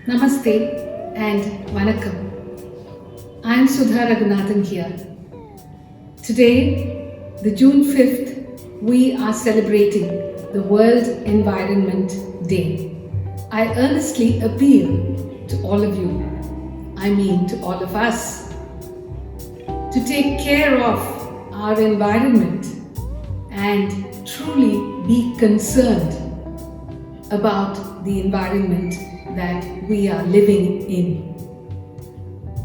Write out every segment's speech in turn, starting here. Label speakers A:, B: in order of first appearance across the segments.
A: Namaste and Vanakkam. I am Sudha Ragunathan here. Today, the June 5th, we are celebrating the World Environment Day. I earnestly appeal to all of you, to all of us, to take care of our environment and truly be concerned about the environment that we are living in.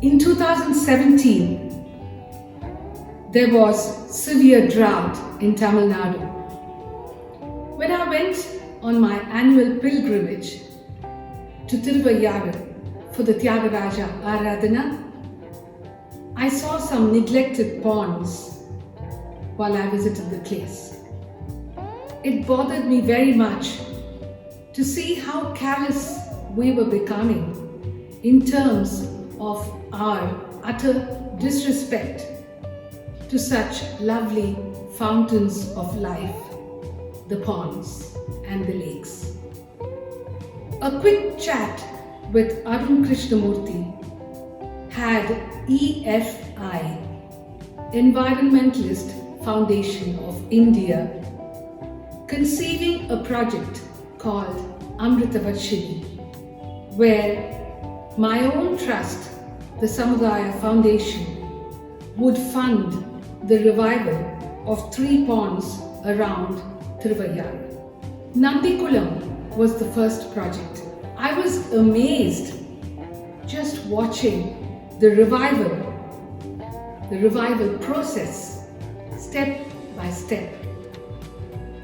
A: In 2017, there was severe drought in Tamil Nadu. When I went on my annual pilgrimage to Thiruvaiyaru for the Tyagaraja Aradhana, I saw some neglected ponds while I visited the place. It bothered me very much to see how callous we were becoming in terms of our utter disrespect to such lovely fountains of life, the ponds and the lakes. A quick chat with Arun Krishnamurthy had E.F.I, Environmentalist Foundation of India, conceiving a project called Amruthavarshini, where my own trust, the Samudhaaya Foundation, would fund the revival of 3 ponds around Thiruvaiyaru. Nandi was the first project. I was amazed just watching the revival process, step by step.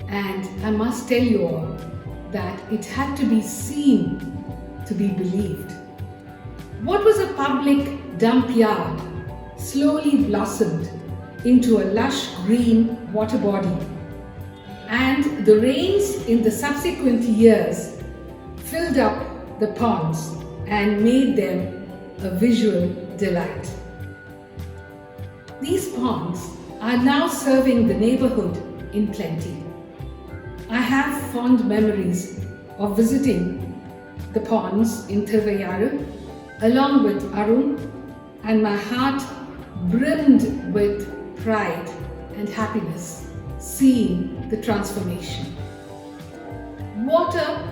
A: And I must tell you all that it had to be seen to be believed. What was a public dump yard slowly blossomed into a lush green water body, and the rains in the subsequent years filled up the ponds and made them a visual delight. These ponds are now serving the neighborhood in plenty. I have fond memories of visiting the ponds in Thiruvaiyaru along with Arun, and my heart brimmed with pride and happiness seeing the transformation. Water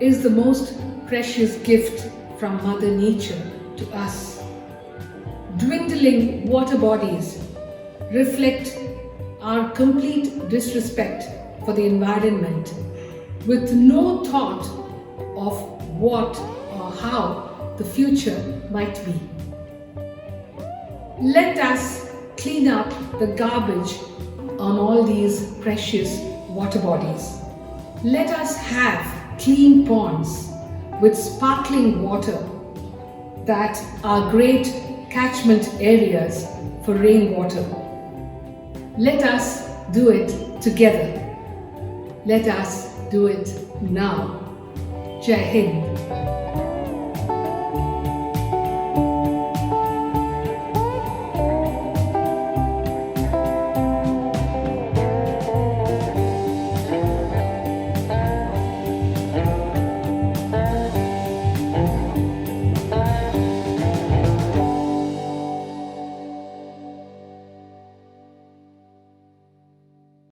A: is the most precious gift from Mother Nature to us. Dwindling water bodies reflect our complete disrespect for the environment, with no thought of what or how the future might be. Let us clean up the garbage on all these precious water bodies. Let us have clean ponds with sparkling water that are great catchment areas for rainwater. Let us do it together. Let us do it now. Jai Hind.